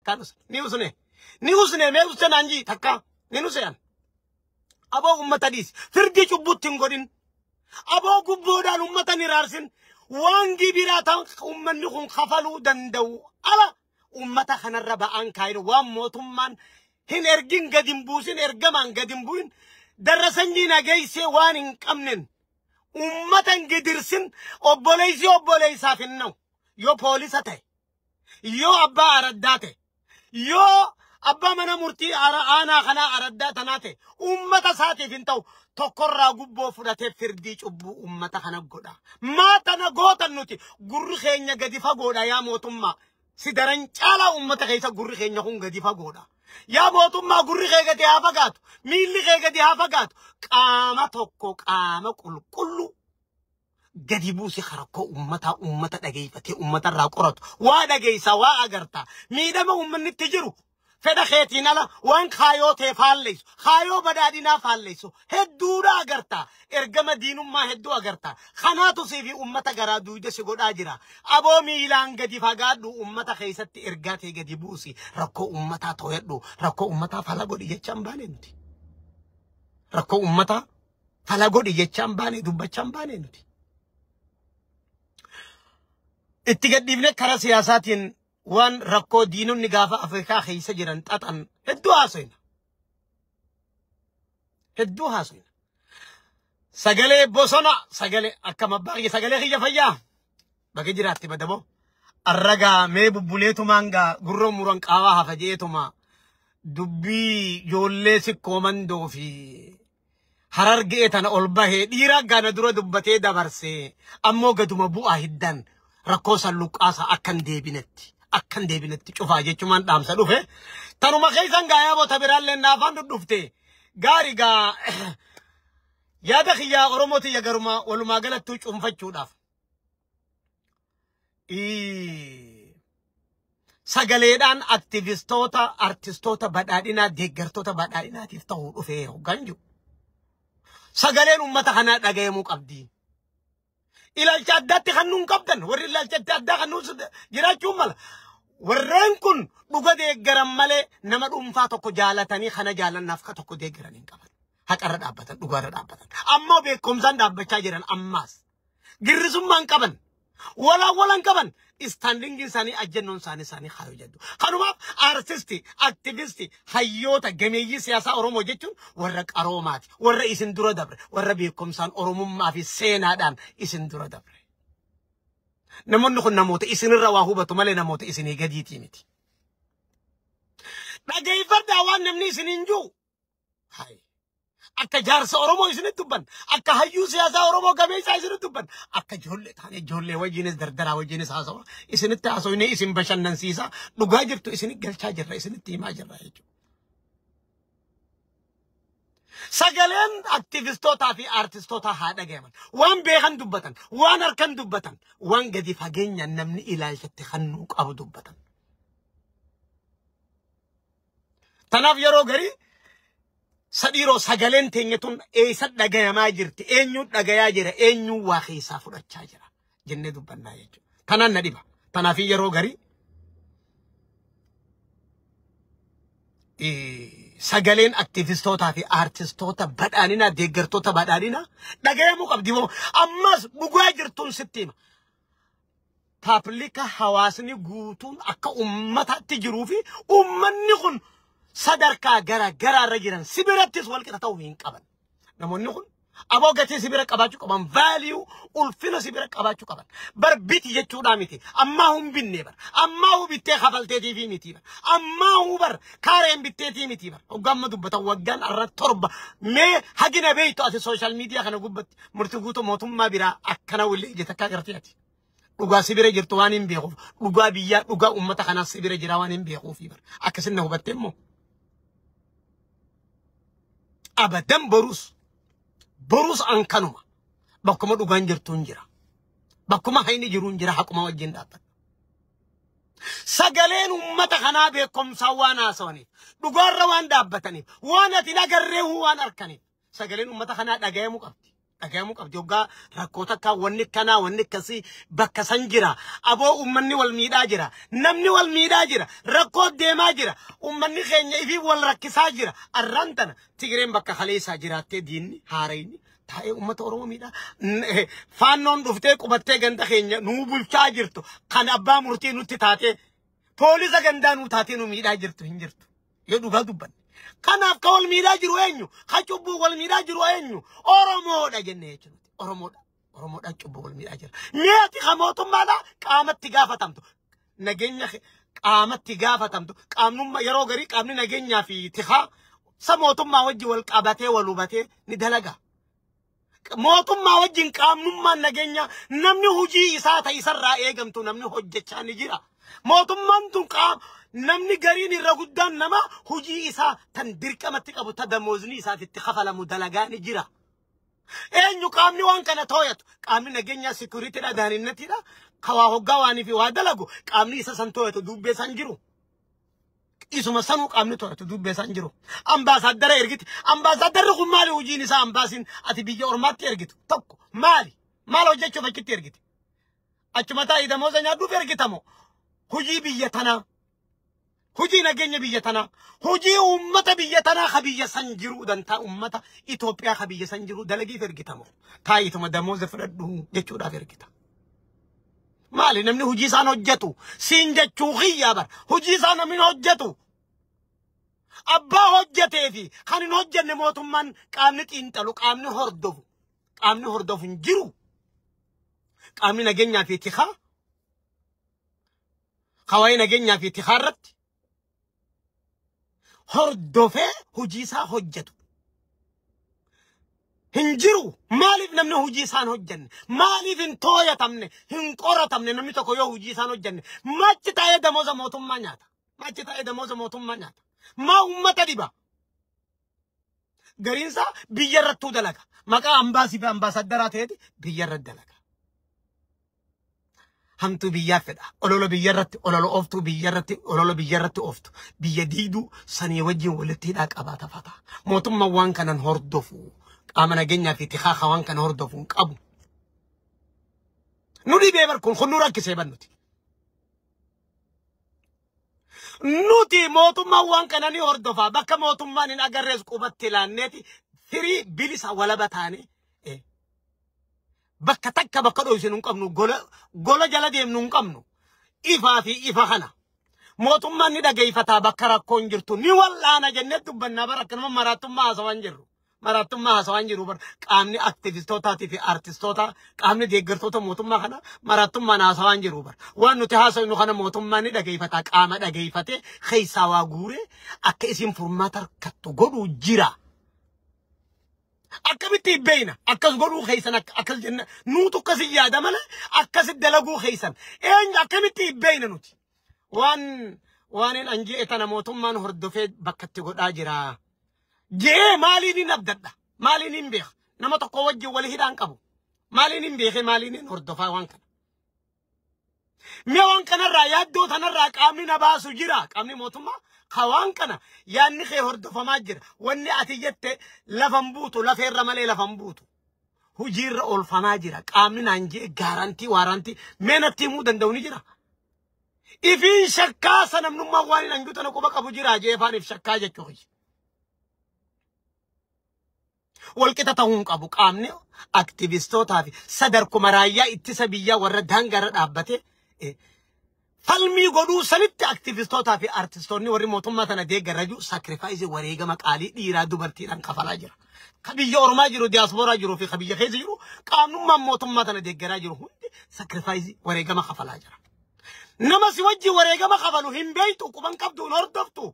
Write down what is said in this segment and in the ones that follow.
كانوس نيوسني ما يوسن أنجي تكا نيوسيان أبو أمة ديس فردي شبوت تنقولين أبو قبودان أمة نرارسين وانجي بيراتان أمة نخون خفلو دندو ألا أمة خنربا أنكاير واموتمان هن إرجين قديم بوسين إرجمان قديم بوين درسنجي نجيسي وانين كمنن أمة قدرسين أبوليسا فينو يو بوليساته يو أبا أرداته يو أبا منا مرتي أنا خنا أرداتناته أمة ساتي فينتو تقرر قبو فراتي فرديش أبو أمة خنا قودا ما تنا قوتا نوتي قرخينيا قدفا قودا يا موتما سيدران چالا أمة خيسا قرخينيا خون قدفا قودا يا موتما قرخي قدي هافقاتو ميلي قدي هافقاتو قاما توكو قاما كلو قدي بوسي خرقو أمة دقيفتي أمة راقرات ودقيسا وأغرتا ميدما أمني تجرو فدا خيتينا لا وان خايو تفاليس خايو بدادينا فاليسو هدو دا أغرتا إرقم دينو ما هدو أغرتا خناتو سيفي أمة غرا دويدة سيقود آجرا أبو ميلان قدي فاقادو أمة خيست إرقاتي قدي بوسي ركو أمة تويدو ركو أمة فلاقو دي يتشامباني انتي ركو أمة فلاقو دي يتشامباني دوبا تشامباني انتي اتقدمنا كرا سياساتين وان ركو دينو نقافة أفريقيا خيسا جران تاتن هدو هاسوين سغالي بوسونا سغالي أكما باقي سغالي خيجا فيا باقي جراتي بدبو الرقا ميبو بوليتو مانغا قرر مران قاواها فجيتو ما دبي جوليسي كومندو في حرار جيتانا أولباهي ديرا غانا درو دبتي دبرسي أمو قدوما بوآ هدان ركوسا لوكاسا أكن ديبنتي شوفا جيشمان دامسا دوفه تانو مخيسان غايابو تبرال لنا فاندو دوفته غاري غا يادا خيا غرموتي يغرما ولما غلط توش أمفتشو داف سغاليدان اكتيفيستوتا ارتستوتا بدادينا ديگرتوتا بدادينا تفتحو دوفه غانجو سغالين أمتا خنا دغيمو قبدي إلى الجدات خنون قبضن ور إلى الجدات خنون جراچو مال ورانكن بوغدي غرام مالي نما دومفاتو جالتاني خنا جالن نافقتو دي غرانين قبل حقرد ابتن دوغارد ابتن اما بكم زند ابچا جران اماس غرسم مان قبن ولا قبن standing insani اجنون ساني خايو جدو خنوما ارتستي اكتيفيستي حيوتا جميي سياسه اورومو جچون ورق ارومات ور اسن درو دبر ور بكم سان اورومو ما في سينا دان اسن درو دبر نمون نكون نموت اسن رواهو بتمل نموت اسن غديتي متي نجاي فردا وان نمني سننجو هاي akka jaarsa oromoo isin dubban akka hayyuu siyaasa oromoo gameessa isin dubban akka ijoollee wajjinis dardara wajjinis haasawa isinitti haasawne isin bashannansiisa dhugaa jirtu isin galchaa jirra isinitti himaa jirra jechuudha. Sagaleen aktiivistootaa fi aartistootaa haa dhagayaman waan beekan dubbatan waan harkan dubbatan waan gadi fageenya namni ilaalchatti kannuu qabu dubbatan. Tanaaf yeroo garii sadiro sagalen tenyetun eessa dhagayamaa jirti eenyu dhagayaa jira eenyu waa keessaa fudhachaa jira jenne dubbannaa jechuudha. Tanaan na dhiba. Tanaaf yeroo garii sagaleen aktiivistootaa fi aartistoota badhaadhinaa deeggartoota badhaadhinaa dhagayamuu qabdi moo ammas dhugaa jirtuun sitti hima. Paablika hawaasni guutuun akka ummataatti jiruu fi ummanni kun sadarkaa gara rajiran sibirattis walqixa ta'uu hin qaban. Namoonni kun aboo gatii sibira qabaachuu qaban value ulfina sibira qabaachuu qaban. Bar biti jechuudha miti. Ammaa hun binne bar. Ammaa hu bittee kafalteetii fi miti bar. Ammaa hu bar kaareen bitteetii miti bar. Hoggaamma dubbatan waggaan irra torba mee hagina beeytu ati social media kana gubbatti murtii guutuu mootummaa biraa akkana willee ije takkaa garteeti. Dhugaa sibira jirtu waan hin beekuuf dhugaa biyyaa dhugaa uummata kanaas sibira jira waan hin beekuuf bar. Akkasin na hubattee immoo abadan borus ankanuma bakkuma dhugaan jirtuun jira bakkuma hayni jiruun jira haquma wajjin dhaabbat sagaleen ummata kanaa beekumsaa waan haasawaniif dhugaarra waan dhaabbataniif waan ati dhagarree waan arkaniif sagaleen ummata kanaa dhagayamuu qabdi dhagahamuu qabdi hoggaa rakkoota akka wanni akkasii bakka san jira aboo ummanni wal miidhaa jira namni wal miidhaa jira rakkoo deemaa jira ummanni keenya ifi wal rakkisaa jira arraan tana Tigreen bakka kaleessaa jiraattee diinni haarayni taa'ee ummata Oromoo miidhaa faannoon dhuftee qubattee ganda keenya nuu bulchaa jirtu kan abbaa murtii nutti taatee poolisa gandaa nuu taatee nu miidhaa jirtu hin jirtu yoo dhugaa dubbanne kanaaf ka wal miidhaa jiru eenyu ka cubbuu wal miidhaa jiru eenyu Oromoodha jennee jechuudha Oromoodha cubbuu wal miidhaa jira meeti ka mootummaadha qaamatti gaafatamtu nageenya qaamatti gaafatamtu qaamnummaa yeroo garii qaamni nageenyaa fi tikaa sa mootummaa wajjin wal qabatee wal hubatee ni dalaga mootummaa wajjin qaamnummaan nageenya namni hojii isaa ta'isarraa eegamtu namni hojjechaa ni jira mootummaan tun namni gariin irra guddaan nama hojii isaa tan dirqamatti qabu ta damozni isaatitti kafalamu dalagaa ni jira eenyu qaamni waan kana tooyatu qaamni nageenya security dha daaninnatidha kawaa hoggaa waanii fi waa dalagu qaamni isa san tooyatu dubbee san jiru isuma sanuu qaamni tooyatu dubbee san jiru ambaasaadara ergiti ambaasaaddarri kun maali hojiin isaa ambaasin ati biyya ormaatti ergitu tokko maal hojjechuuf achitti ergiti achuma taa'ii damooza nyaadhuuf ergitamo hojii biyya tanaa hujii nageenya biyya tanaa hujii ummata biyya tanaa ka biyya san jiru dantaa ummata Itoophiyaa ka biyya san jiru dalagiif ergitamo taa'ituma damooza fudhadhu jechuudhaaf ergita maali namni hujii isaan hojjetu siin jechuu xiyyaa bar hujii isaan namni hojjetu abbaa hojjetee fi kan hin hojjenne mootummaan qaamni xiinxalu qaamni hordofu hin jiru qaamni nageenyaa fi tikaa kawaayi nageenyaa fi tikaa irratti hordofee hojii isaa hojjetu hin jiru maaliif namni hojii isaan hojjenne maaliif hin tooyatamne hin qoratamne namni tokko yoo hojii isaan hojjenne machi taa'ee damooza mootummaa nyaata maa ummata diba gariinsa biyya irrattuu dalaga maqaa ambaasii fi ambaasaddaraa ta'eeti biyya irratti dalaga hamtu biyyaa fedha ololo biyya irratti ololo ooftu biyya irratti ololo biyya irratti ooftu biyya diiduu sanii wajjin walitti hidhaa qabaata fata mootummaan waan kanan hordofu qaama nageenyaa fi tikaa waan kana hordofu hin qabu nu dhibee bar kun nu rakkisee bannuti nuti mootummaan waan kana ni hordofa bakka mootummaan hin agarrees qubatti laanneeti firii bilisa walaba taane bakka takka bakka dhoysin hin qabnu gola jala deemnu hin qabnu ifaa fi ifa kana mootummaan ni dhageeffataa bakka rakkoon jirtu ni wallaana jennee dubbannaa bara akkanuma maraattummaa haasawaan jiru bar qaamni aktiivistootaati fi artistoota qaamni deeggartoota mootummaa kana maraattummaan haasawaan jiru bar waan nuti haasawnu kana mootummaan ni dhageeffataa qaama dhageeffatee keessaa waa guuree akka isin furmaata harkattu godhuu jira akkamitti beeyna akkas godhuu keessan akkas jenna nuutu akkasi yaada malee akkasi dalaguu keessan akkamitti beeyna nuti waan anjee tana mootummaan hordofee bakkatti godhaa jira jee maaliin hin abdadha maaliin hin beeka nama tokko wajjin wali hidhaan qabu maaliin hin beeke maaliin hin hordofaa waan kana mee waan kanarraa yaaddoo tanarraa qaamni na baasu jira qaamni mootummaa waan kana yaanni kee hordofamaa jira wanni ati jette lafan buutu lafeerra malee lafan buutu hojiirra oolfamaa jira qaamni naan jee gaarantii waarantii mee natti himuu danda'u ni jira ifiin shakkaa sanamnummaa waan hin anjuuta na quba qabu jira jeefaaniif shakkaa jechuu walqixa ta'uun qabu qaamni aktiivistootaa fi sadarkuma raayyaa ittisa biyyaa warra daangarra dhaabbate falmii godhuu sanitti aktiivistootaa fi artistoonni warri mootummaa tana deeggarra jiru saakrifaayizii wareegama qaalii dhiiraa dubartiidhaan kafalaa jira ka biyya ormaa jiru diyaaspooraa jiruu fi ka biyya keessa jiru qaamnummaan mootummaa tana deeggaraa jiru hundi saakrifaayizii wareegama kafalaa jira nama si wajji wareegama kafalu hin beeytu quban qabduun hordoftu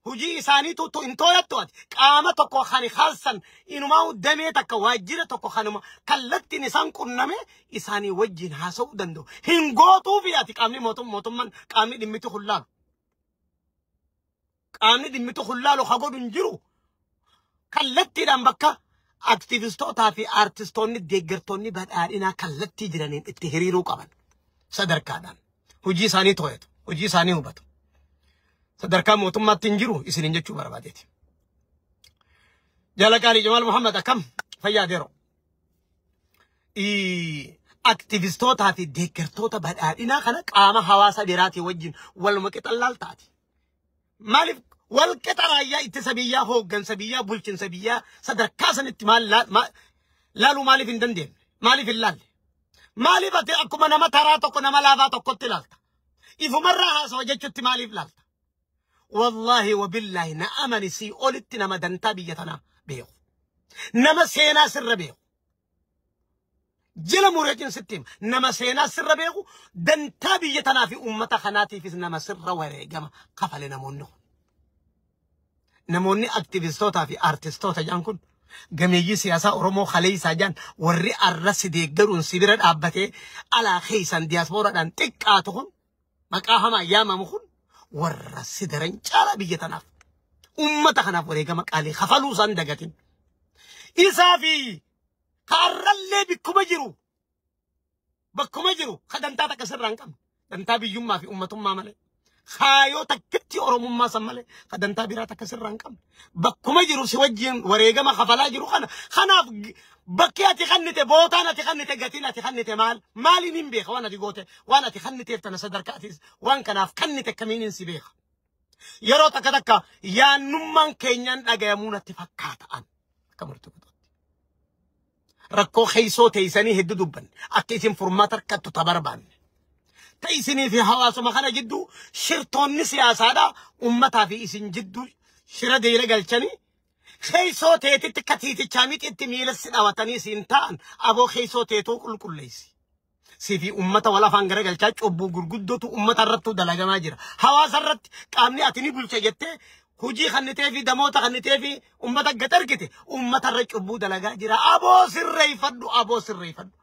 hujii isaanii tuttu hin tooyattu ati qaama tokko kan khaasan inumaa damee takka waajjira tokko kanuma kallattiin isaan qunname isaanii wajjin haasa'uu danda'u hin gootuu fi ati qaamni mootummaan qaamni dhimmitu hullaalu haa godhu hin jiru kallattiidhaan bakka aktiivistootaa fi artistoonni deeggartoonni badhaadhinaa kallattii jiraniin itti hiriiruu qaban sadarkaadhaan hujii isaanii tooyatu hujii isaanii hubatu sadarkaa mootummaatti hin jiru isiniin jechuu barbaadeeti. Jaalaqaalii Jamaal Muhammad akkam fayyaa deero. aktivistoota fi deeggartoota badhaadhinaa kana qaama hawaasa biraatii wajjin waluma qixallaa taati. Maaliif wal qixaraayyaa ittisa biyyaa hooggansa biyyaa bulchiinsa biyyaa sadarkaa sanitti laaluu maaliif hin dandeenye? Maaliif hin laalle? Maaliif ati akkuma nama taraa tokko nama laafaa tokkotti laalta? Ifumarraa haasawa jechuutti maaliif laalta? Wallahi wabillahi na amani si olitti nama dantaa biyya tanaa beeku. Nama seenaa sirra beeku. Jila mureetiin sittiin nama seenaa sirra beeku dantaa biyya tanaa fi uummata kanaatiifis nama sirra wareegama kafale namoonni kun. Namoonni aktiivistootaa fi aartistoota jaan kun gameeyyii siyaasaa Oromoo Khaleessaa jaan warri arrasi deeggaruun sibira dhaabbatee alaa keessan diyaaspooraadhaan xiqqaatu kun maqaa hamaa yaamamu kun warra sidaran caalaa biyya tanaaf uummata kanaaf wareegama qaalii kafaluu isaan dagatin. Isaa fi kaarrallee bakkuma jiru kadantaa takka sirraan qabne dantaa biyyummaa fi uummatummaa malee kaayoo takkitti oromummaa san malee kadantaa biraa takka sirraan qabne bakkuma jiru si wajjin wareegama kafalaa jiru kanaaf bakki ati kannite bootaan ati kannite gatiin ati kannite maaliin hin beeka waan ati goote waan ati kanniteef tana sadarkaa atis waan kanaaf kannite kamiin si beeka. Yeroo takka yaannummaan keenyaan dhagayamuu natti fakkaata'an akka murtuu rakkoo keessoo teessanii hedduu dubbanne akka isin furmaata harkattu tabarbaanne teessinii fi hawaasuma kana jidduu shirtoonni siyaasaadhaa uummataa fi isin jidduu shira deela galchanii keessoo teetitti katiitichaa mitiitti miilessi dhawatanii siin ta'an aboo keessoo teetuu qulqulleessi. Sifi uummata wal afaan gara galchaa cubbuu gurguddootu uummata irrattuu dalagamaa jira. Hawaasa irratti qaamni ati ni bulcha jettee hujii kannitee fi damoota kannitee fi uummata gad argite uummata irra cubbuu dalagaa jira. Aboo sirreeffadhu.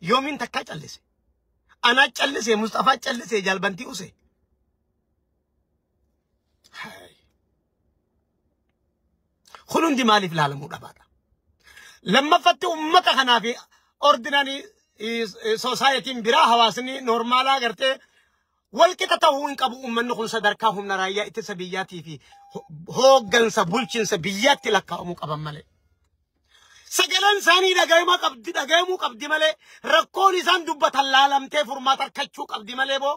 Yoomiin takkaa callise. Anaa callise Mustafaa callise jalbantii use. Kun hundi maaliif laalamuu dhabaadha? Lammaffatti uummata kanaa fi ordinaanii societiin biraa hawaasni normaalaa gartee walqixa ta'uu hin qabu uummanni kun sadarkaa humna raayyaa ittisa biyyaatii fi hooggansa bulchiinsa biyyaatti lakkaa'amuu qaban malee. Sagaleen isaanii dhaga'amuu qabdi malee rakkoon isaan dubbatan laalamtee furmaata argachuu qabdi malee boo.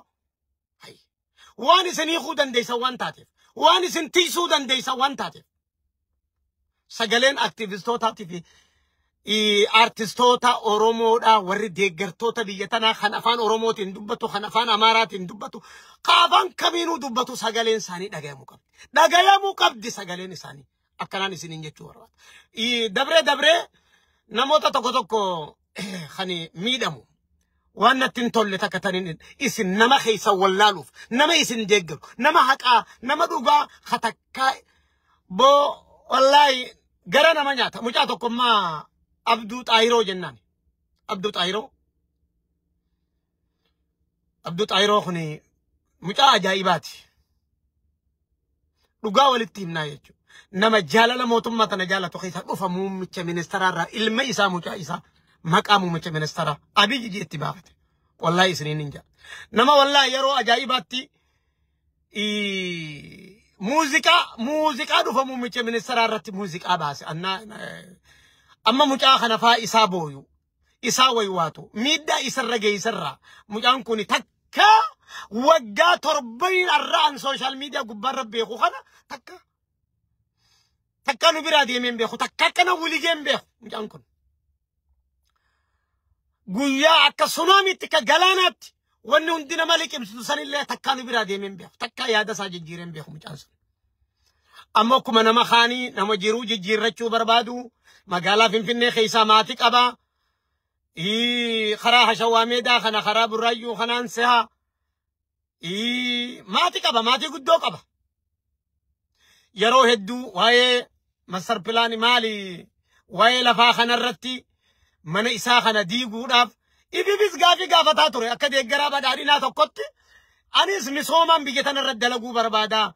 Waan isin hiikuu dandeessan waan taateef waan isin tiisuu dandeessan waan taateef sagaleen aktiivistootaati fi artistoota Oromoodhaa warri deeggartoota biyya tanaa kan afaan Oromootiin dubbatu kan afaan Amaaraatiin dubbatu kan afaan kamiinuu dubbatu sagaleen isaanii dhaga'amuu qabdi sagaleen isaanii akkanaan isiniin jechuu barbaada. Dabree namoota tokko kan miidhamu waan natti hin tolle takka taniin isin nama keessa wallaaluuf nama isin deeggaru nama haqaa nama dhugaa hatakkaa boo wallahi gara nama nyaata mucaa tokkommaa Abduu Xaayiroo jennaan. Abduu Xaayiroo kuni mucaa ajaa'ibaati. Dhugaa walitti himnaa jechuudha. Nama jaalala mootummaa tana jaalatu keessa dhufa muummicha ministeeraarraa ilma isaa mucaa isaa maqaa muummicha ministeeraa Abiyyi jeetti baafate. Wallahi isiniin hin jaa. Nama wallahi yeroo ajaa'ibaatti muuziqaa dhufa muummicha ministeeraarratti muuziqaa baase. Amma mucaa kana faa isaa booyu isaa waywaatu miidhaa isarra geessarra mucaan kun takka waggaa 7 arraan social media gubbaarra beeku kana takka nu biraa deemeen beeku takka kana wuligeen beeku mucaan kun guyyaa akka sunaamiitti ka galaanaatti wanni hundi nama liqimsitu sanillee takka nu biraa deemeen beeku takka yaada isaa jijjiireen beeku mucaan sun. Amma akkuma nama kaanii nama jiruu jijjiirrachuu barbaadu magaalaa Finfinnee keessaa maatii qaba. Karaa Hashawaa Meedaa kana karaa Burraayyuu kanaan seha. Maatii qaba maatii guddoo qaba. Yeroo hedduu waa'ee masar pilaani maali waa'ee lafaa kanarratti mana isaa kana diiguudhaaf ibibis gaafii gaafataa ture akka deeggaraa badhaadhinaa tokkotti anis misoomaan biyya tanarra dalaguu barbaada.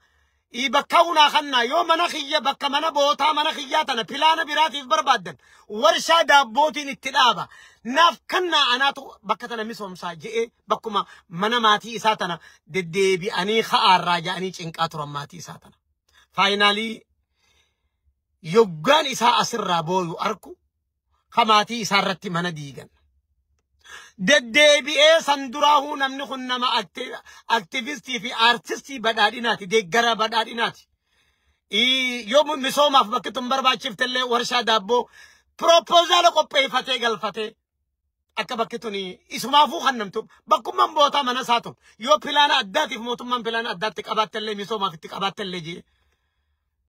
Bakka hunaa kannaa yoo mana kiyya bakka mana bootaa mana kiyyaa tana pilaana biraatiif barbaadan warshaa daabbootiin itti dhaaba naaf kannaa anaatu bakka tana misoomsaa je'ee bakkuma mana maatii isaa tana deddeebi'anii ka'aarraa ja'anii cinqaa turan maatii isaa tana. Faayinaalii yoggaan isaa asirraa booyu arku خماتي سارتي من ديغن ددبئ سندراهو نمني خنما اكتيفيستي في ارتستي بداديناتي دغرا بداديناتي يوم مسوما فبكتم برباچفت اللي ورشا دابو بروبوزال قبيفته غلفته اكبكتوني اسمافو خنمتو بكم من بوتا منساتو يو بلان اداتي موتم من بلان اداتك ابات اللي مسوما فتك ابات اللي جي